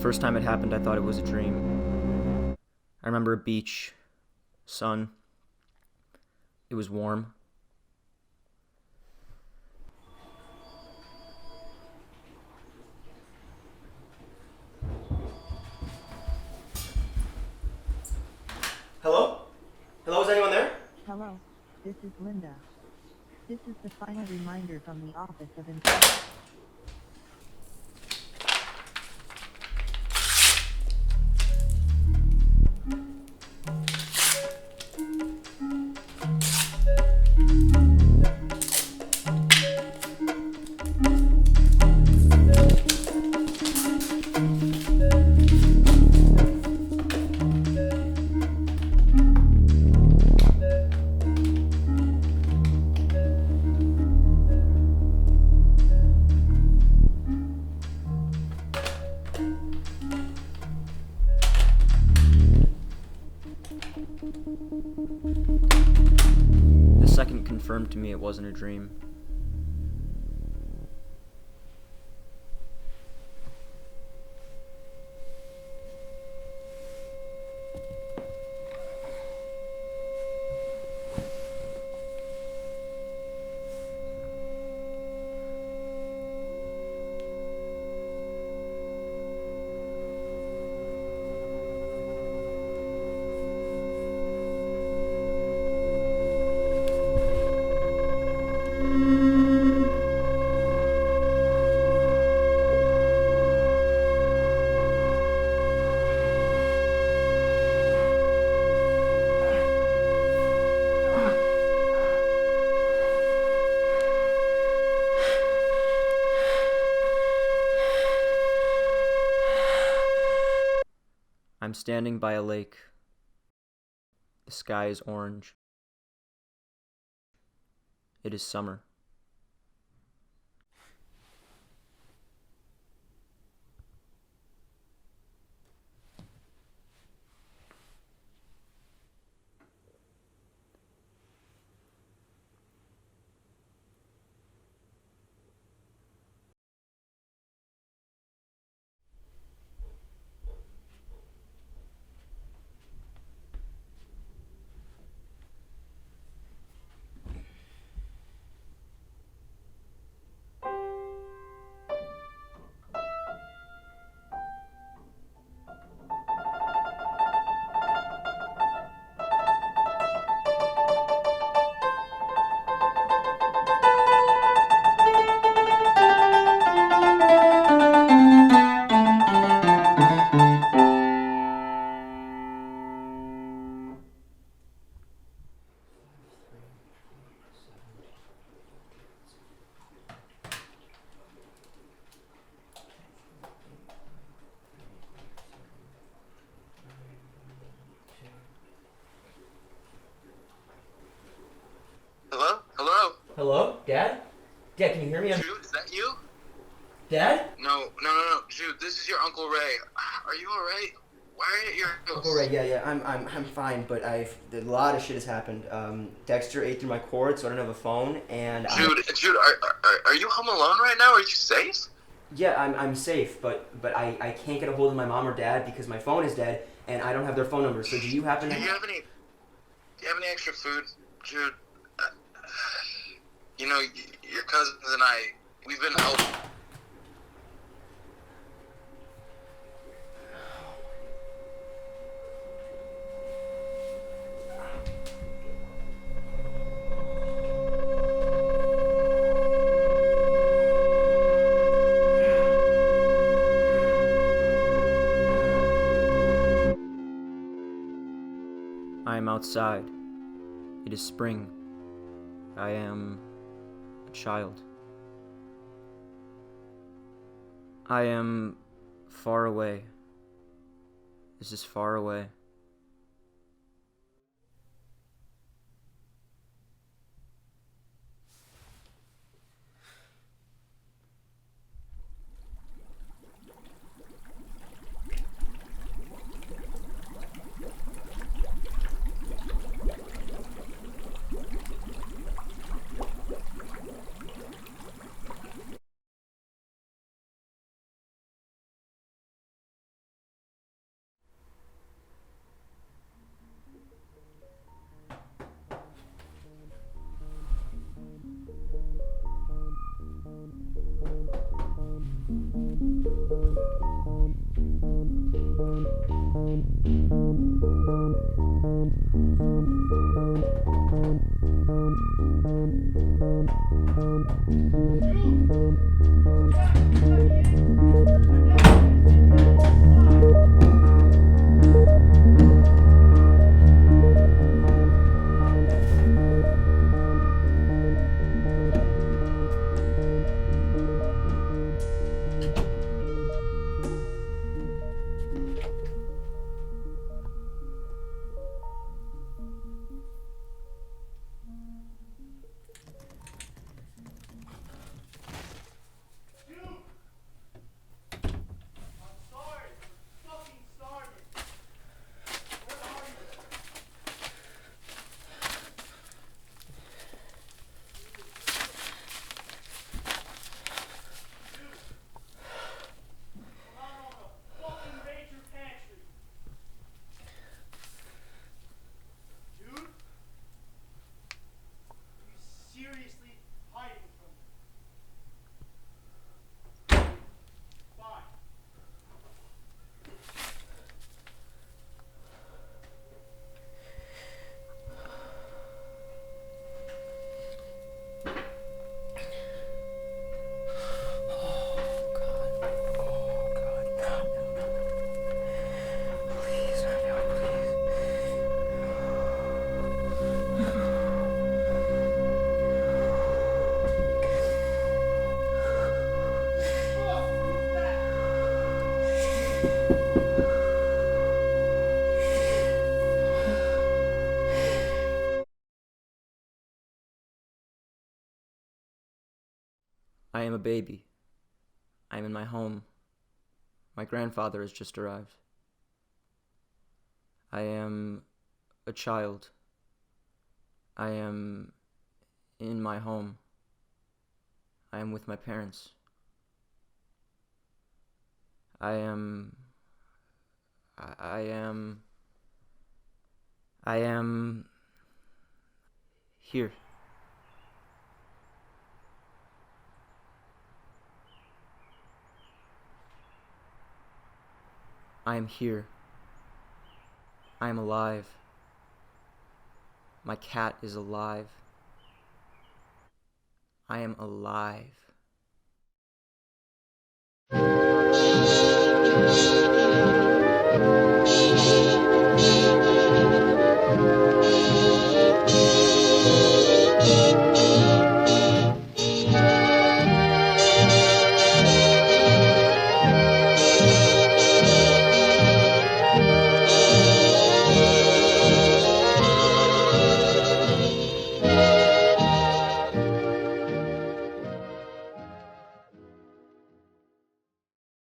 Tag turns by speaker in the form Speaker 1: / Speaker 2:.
Speaker 1: first time it happened, I thought it was a dream. I remember a beach, sun. It was warm. Hello? Hello, is anyone there?
Speaker 2: Hello, this is Linda. This is the final reminder from the Office of Inspection.
Speaker 1: The second confirmed to me it wasn't a dream. I'm standing by a lake. The sky is orange. It is summer.
Speaker 3: Hello? Hello?
Speaker 1: Hello? Dad? Dad, can you hear me?
Speaker 3: Jude, is that you?
Speaker 1: Dad?
Speaker 3: No. Jude, this is your Uncle Ray. Are you alright? Why are you at your house?
Speaker 1: Uncle Ray, yeah, I'm fine, but a lot of shit has happened. Dexter ate through my cord, so I don't have a phone, and
Speaker 3: Jude, are you home alone right now? Are you safe?
Speaker 1: yeah, I'm safe, but I can't get a hold of my mom or dad because my phone is dead, and I don't have their phone number. So do you happen to?
Speaker 3: Do you have any extra food, Jude? You know, your cousins and I, we've been helping.
Speaker 1: I am outside. It is spring. I am a child. I am far away. This is far away. I am a baby. I am in my home. My grandfather has just arrived. I am a child. I am in my home. I am with my parents. I am here. I am here. I am alive. My cat is alive. I am alive.